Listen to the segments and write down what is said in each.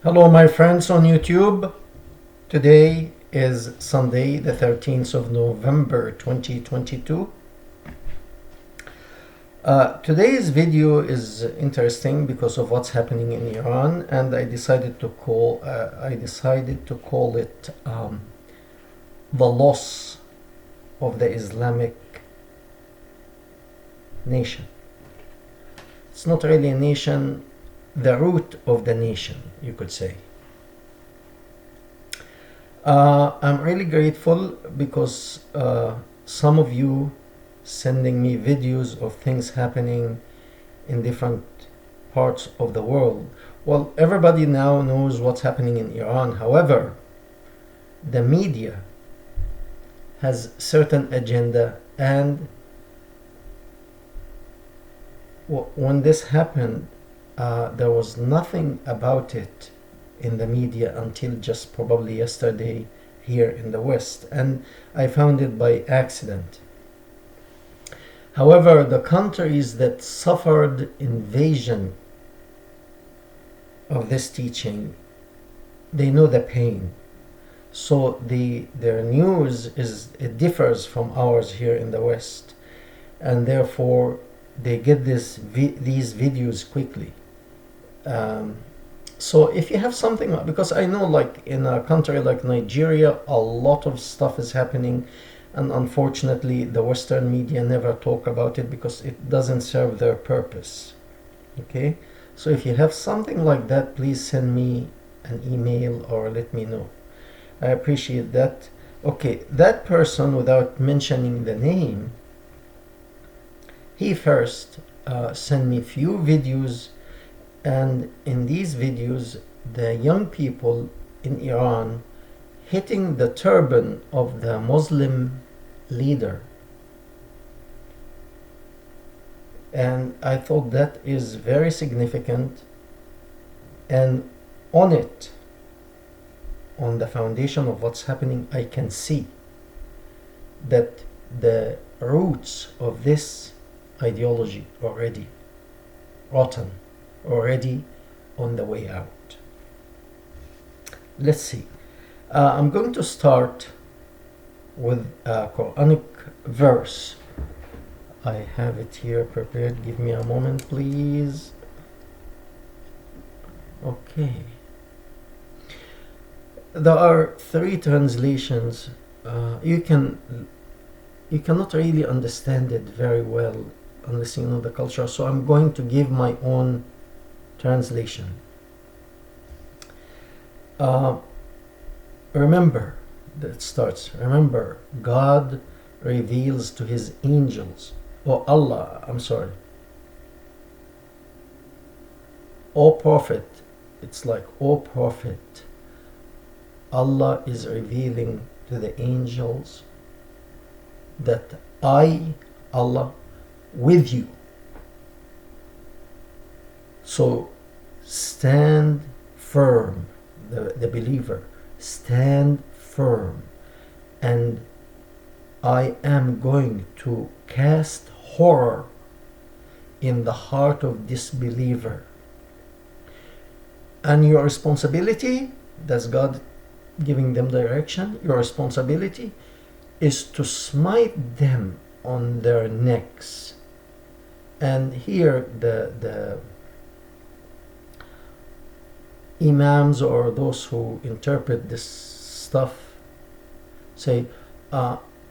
Hello, my friends on YouTube. Today is Sunday, the 13th of November 2022. Today's video is interesting because of what's happening in Iran, and I decided to call it the loss of the Islamic nation. It's not really a nation, the root of the nation, you could say. I'm really grateful because some of you sending me videos of things happening in different parts of the world. Well, everybody now knows what's happening in Iran. However, the media has certain agenda, and when this happened, there was nothing about it in the media until just probably yesterday here in the West, and I found it by accident. However, the countries that suffered invasion of this teaching, they know the pain. So their news it differs from ours here in the West, and therefore they get these videos quickly. So if you have something, because I know like in a country like Nigeria, a lot of stuff is happening, and unfortunately the Western media never talk about it because it doesn't serve their purpose. Okay, so if you have something like that, please send me an email or let me know. I appreciate that. Okay, that person, without mentioning the name, he first sent me few videos, and in these videos the young people in Iran hitting the turban of the Muslim leader, and I thought that is very significant. And on it, on the foundation of what's happening, I can see that the roots of this ideology already rotten, already on the way out. Let's see. I'm going to start with a Quranic verse. I have it here prepared. Give me a moment, please. Okay. There are three translations. You cannot really understand it very well unless you know the culture. So I'm going to give my own translation. Remember, that starts, remember, God reveals to his angels, or Allah, I'm sorry. O Prophet, it's like, O Prophet, Allah is revealing to the angels that I, Allah, with you. So stand firm, the believer, stand firm, and I am going to cast horror in the heart of disbeliever. And your responsibility, that's God giving them direction, your responsibility is to smite them on their necks. And here the imams or those who interpret this stuff say,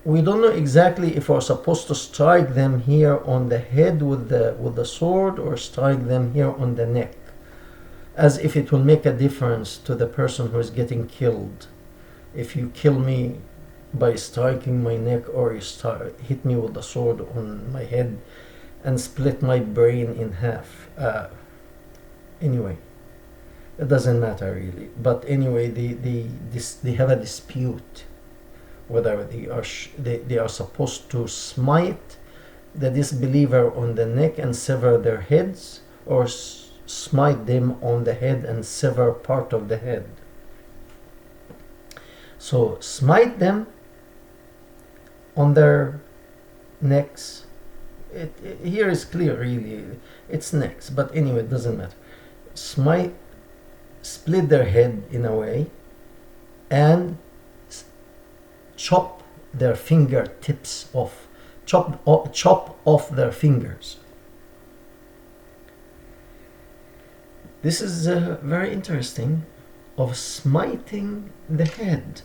we don't know exactly if we're supposed to strike them here on the head with the sword or strike them here on the neck, as if it will make a difference to the person who is getting killed. If you kill me by striking my neck, or you hit me with the sword on my head and split my brain in half. Anyway, it doesn't matter really. But anyway, they have a dispute whether they are supposed to smite the disbeliever on the neck and sever their heads, or smite them on the head and sever part of the head. So smite them on their necks. Here is clear really, it's necks, but anyway, it doesn't matter. Smite split their head in a way and chop their fingertips off, chop off their fingers. This is very interesting, of smiting the head.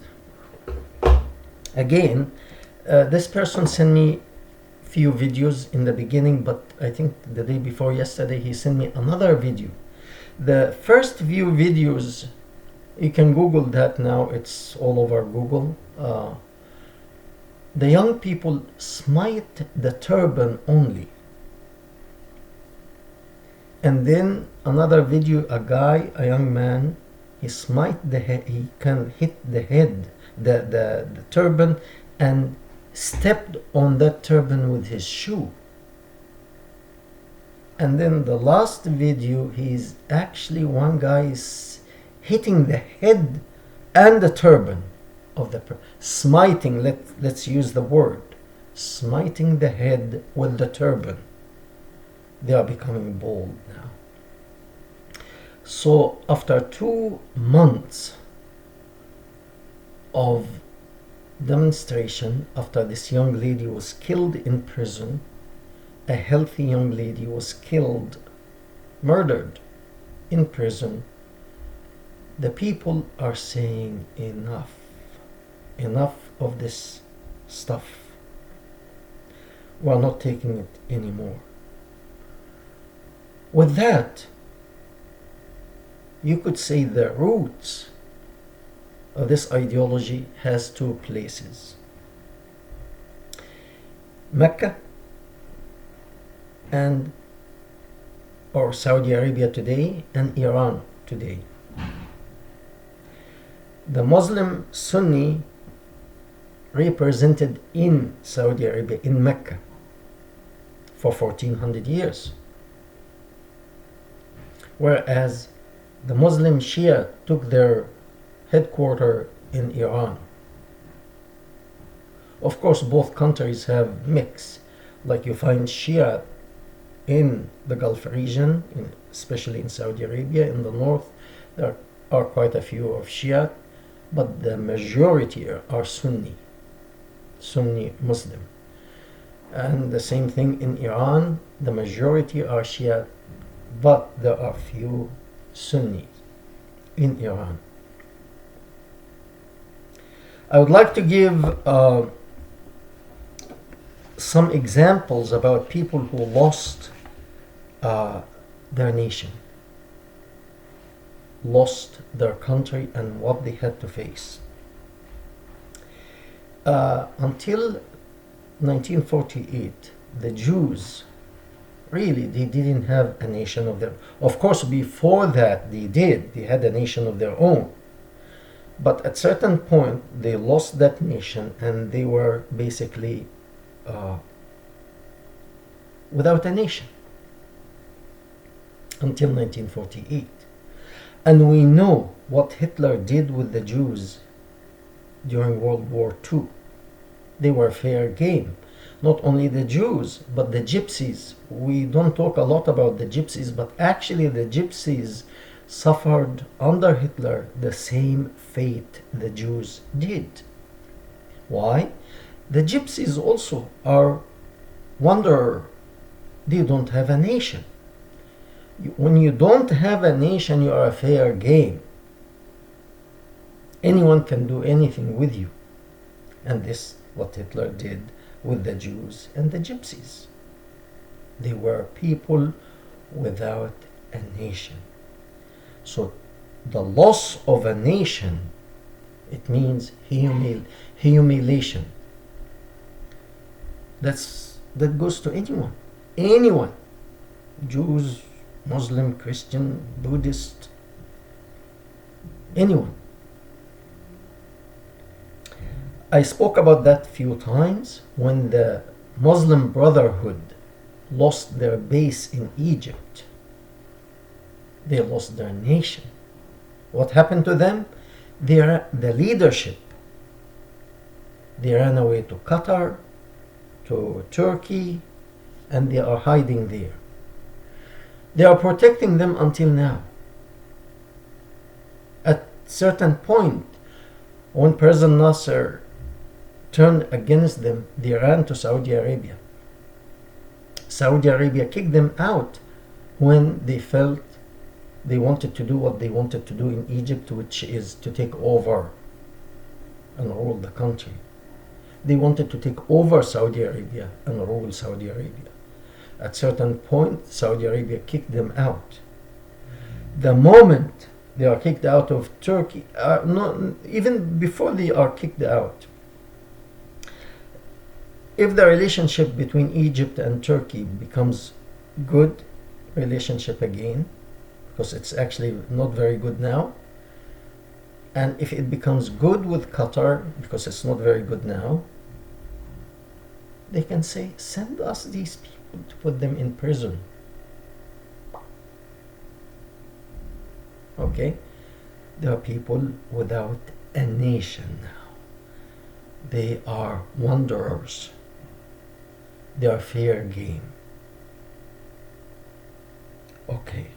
Again, this person sent me few videos in the beginning, but I think the day before yesterday he sent me another video. The first few videos, you can Google that now, it's all over Google. The young people smite the turban only. And then another video, a young man, he smite the head, he can hit the head, the turban, and stepped on that turban with his shoe. And then the last video, he's actually, one guy is hitting the head and the turban of the person, smiting, let's use the word, smiting the head with the turban. They are becoming bold now. So after 2 months of demonstration, after this young lady was killed in prison, a healthy young lady was killed, murdered in prison, the people are saying enough of this stuff. We're not taking it anymore. With that, you could say the roots of this ideology has two places: Mecca and or Saudi Arabia today, and Iran today. The Muslim Sunni represented in Saudi Arabia, in Mecca, for 1400 years, whereas the Muslim Shia took their headquarters in Iran. Of course, both countries have mix, like you find Shia in the Gulf region, especially in Saudi Arabia. In the north, there are quite a few of Shia, but the majority are Sunni Muslim. And the same thing in Iran, the majority are Shia, but there are few Sunnis in Iran. I would like to give some examples about people who lost their nation, lost their country, and what they had to face. Until 1948, the Jews, really, they didn't have a nation of their own. Of course, before that, they had a nation of their own. But at certain point, they lost that nation, and they were basically without a nation until 1948. And we know what Hitler did with the Jews during World War II. They were fair game. Not only the Jews, but the Gypsies. We don't talk a lot about the Gypsies, but actually the Gypsies suffered under Hitler the same fate the Jews did. Why? The Gypsies also are wanderers. They don't have a nation. When you don't have a nation, you are a fair game. Anyone can do anything with you. And this is what Hitler did with the Jews and the Gypsies. They were people without a nation. So the loss of a nation, it means humiliation. That goes to anyone, Jews, Muslim, Christian, Buddhist, anyone. I spoke about that few times when the Muslim Brotherhood lost their base in Egypt. They lost their nation. What happened to them? The leadership. They ran away to Qatar, to Turkey, and they are hiding there. They are protecting them until now. certain point, when President Nasser turned against them, they ran to Saudi Arabia. Saudi Arabia kicked them out when they felt they wanted to do what they wanted to do in Egypt, which is to take over and rule the country. They wanted to take over Saudi Arabia and rule Saudi Arabia. At certain point, Saudi Arabia kicked them out. The moment they are kicked out of Turkey, even before they are kicked out, if the relationship between Egypt and Turkey becomes good relationship again, because it's actually not very good now, and if it becomes good with Qatar, because it's not very good now, they can say, send us these people to put them in prison. Okay? They are people without a nation now. They are wanderers. They are fair game. Okay.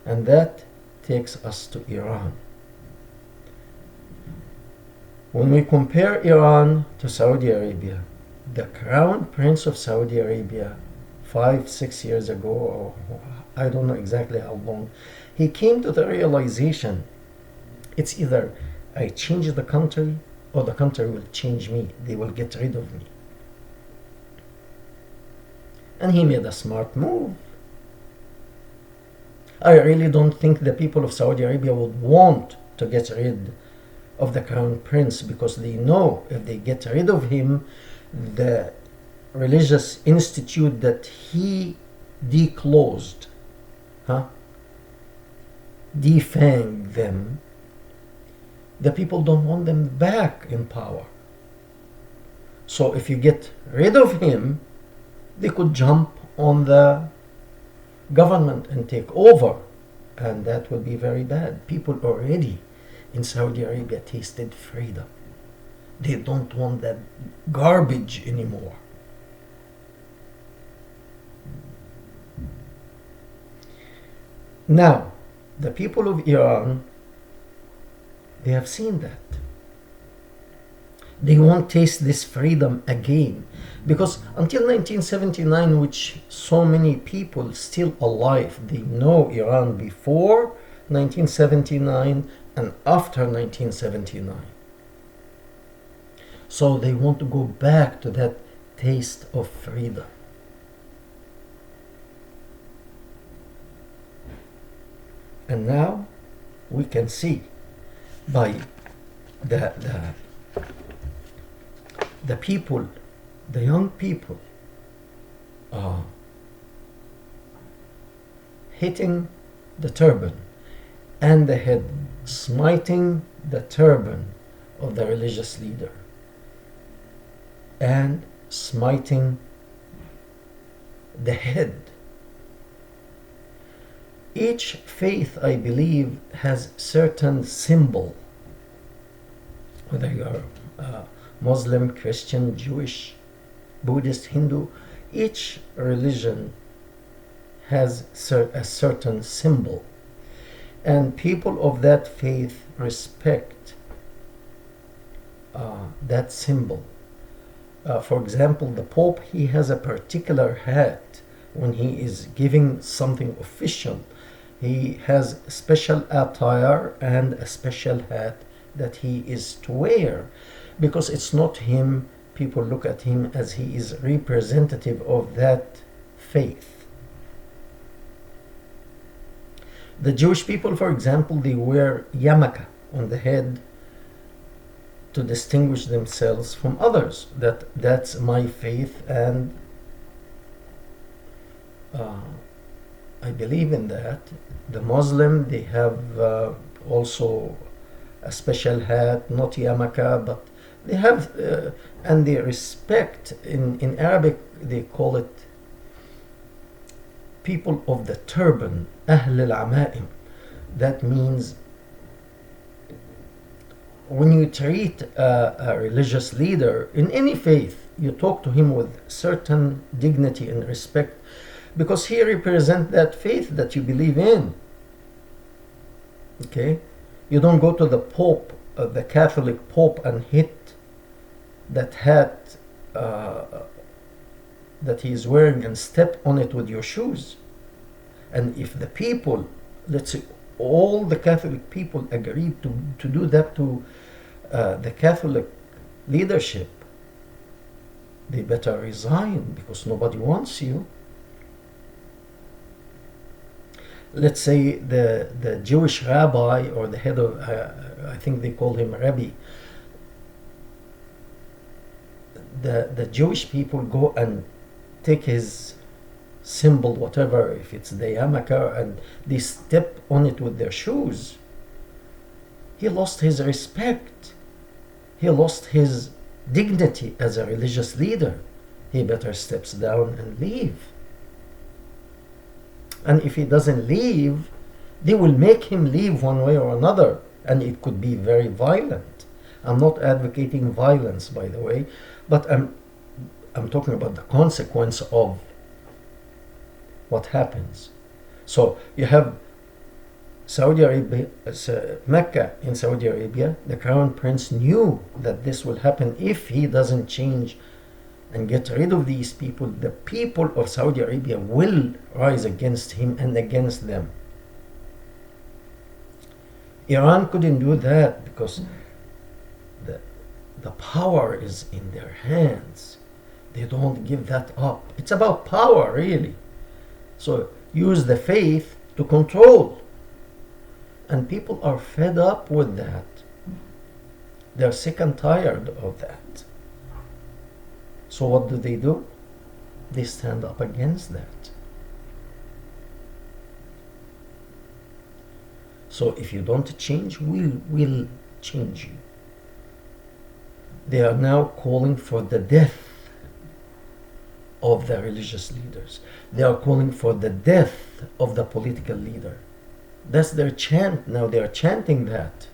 And that takes us to Iran. When we compare Iran to Saudi Arabia, the crown prince of Saudi Arabia 5-6 years ago, or I don't know exactly how long, he came to the realization, it's either I change the country or the country will change me. They will get rid of me. And he made a smart move. I really don't think the people of Saudi Arabia would want to get rid of the crown prince, because they know if they get rid of him, the religious institute that he declosed, defanged them, the people don't want them back in power. So if you get rid of him, they could jump on the government and take over, and that would be very bad. People already in Saudi Arabia tasted freedom. They don't want that garbage anymore. Now, the people of Iran, they have seen that. They won't taste this freedom again, because until 1979, which so many people still alive, they know Iran before 1979 and after 1979. So they want to go back to that taste of freedom. And now we can see by the people, the young people, hitting the turban and the head, smiting the turban of the religious leader and smiting the head. Each faith, I believe, has certain symbol, whether you are Muslim, Christian, Jewish, Buddhist, Hindu. Each religion has a certain symbol, and people of that faith respect that symbol. For example, the Pope, he has a particular hat when he is giving something official. He has special attire and a special hat that he is to wear, because it's not him. People look at him as he is representative of that faith. The Jewish people, for example, they wear yarmulke on the head to distinguish themselves from others. That's my faith, and I believe in that. The Muslim, they have also a special hat, not yarmulke, but they have, and they respect, in Arabic they call it people of the turban, Ahl al-Amaim. That means when you treat a religious leader in any faith, you talk to him with certain dignity and respect, because he represents that faith that you believe in. Okay? You don't go to the Pope, the Catholic Pope, and hit that hat that he is wearing and step on it with your shoes. And if the people, let's say all the Catholic people agreed to do that to the Catholic leadership, they better resign because nobody wants you. Let's say the Jewish rabbi or the head of, I think they call him Rabbi, the Jewish people go and take his symbol, whatever, if it's the yarmulke, and they step on it with their shoes. He lost his respect. He lost his dignity as a religious leader. He better steps down and leave. And if he doesn't leave, they will make him leave one way or another, and it could be very violent. I'm not advocating violence, by the way, but I'm talking about the consequence of what happens. So you have Saudi Arabia, Mecca in Saudi Arabia. The crown prince knew that this will happen if he doesn't change and get rid of these people. The people of Saudi Arabia will rise against him and against them. Iran couldn't do that because the power is in their hands. They don't give that up. It's about power, really. So use the faith to control. And people are fed up with that. They're sick and tired of that. So what do? They stand up against that. So if you don't change, we'll change you. They are now calling for the death of the religious leaders. They are calling for the death of the political leader. That's their chant now. They are chanting that.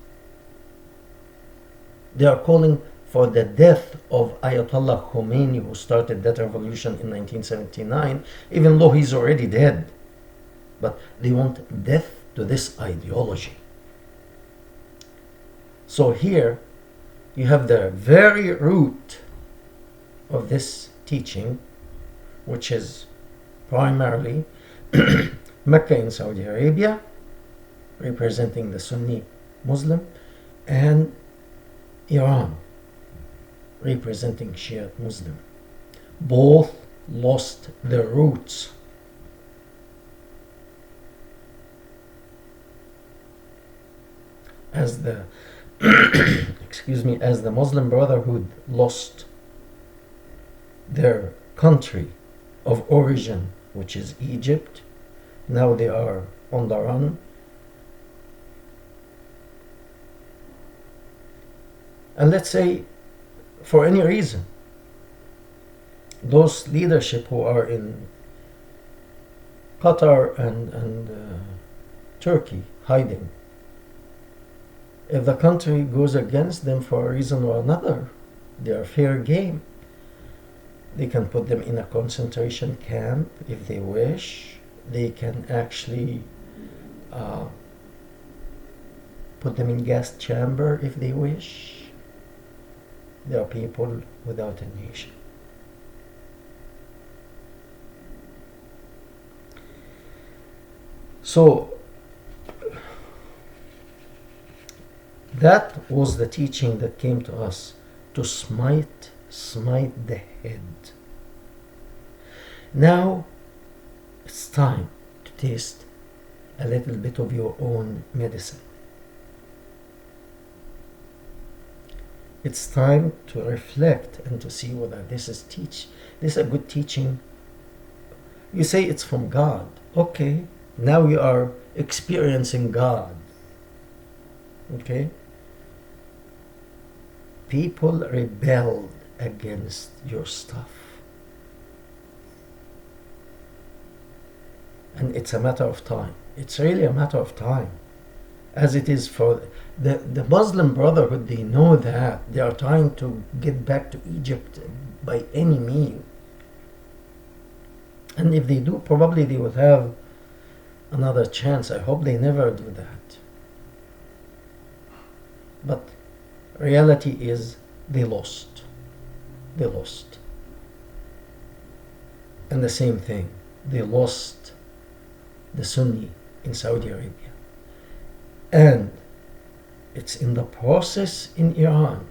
They are calling for the death of Ayatollah Khomeini, who started that revolution in 1979, even though he's already dead. But they want death to this ideology. So here you have the very root of this teaching, which is primarily Mecca in Saudi Arabia, representing the Sunni Muslim, and Iran, representing Shiite Muslim. Both lost their roots. As the as the Muslim Brotherhood lost their country of origin, which is Egypt, now they are on the run. And let's say, for any reason, those leadership who are in Qatar and Turkey hiding, if the country goes against them for a reason or another, they are fair game. They can put them in a concentration camp if they wish. They can actually put them in gas chamber if they wish. They are people without a nation. So that was the teaching that came to us, to smite the head. Now it's time to taste a little bit of your own medicine. It's time to reflect and to see whether this is a good teaching. You say it's from God. Okay, now you are experiencing God. Okay? People rebelled against your stuff. And it's a matter of time. It's really a matter of time. As it is for the Muslim Brotherhood, they know that. They are trying to get back to Egypt by any means. And if they do, probably they will have another chance. I hope they never do that. But reality is they lost. They lost. And the same thing, they lost the Sunni in Saudi Arabia. And it's in the process in Iran.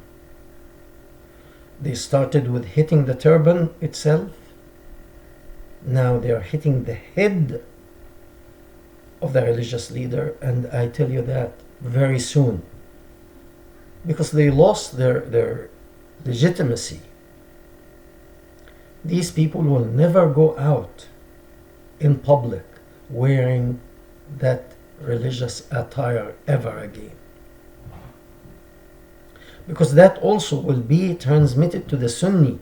They started with hitting the turban itself. Now they are hitting the head of the religious leader, and I tell you that very soon, because they lost their legitimacy. These people will never go out in public wearing that religious attire ever again, because that also will be transmitted to the Sunni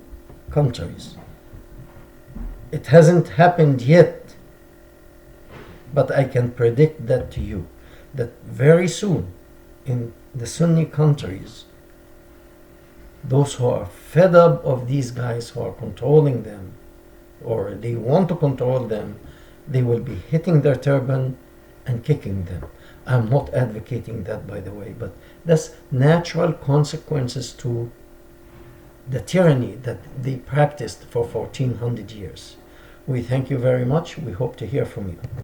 countries. It hasn't happened yet, but I can predict that to you, that very soon in the Sunni countries, those who are fed up of these guys who are controlling them, or they want to control them, they will be hitting their turban and kicking them. I'm not advocating that, by the way, but that's natural consequences to the tyranny that they practiced for 1400 years. We thank you very much. We hope to hear from you.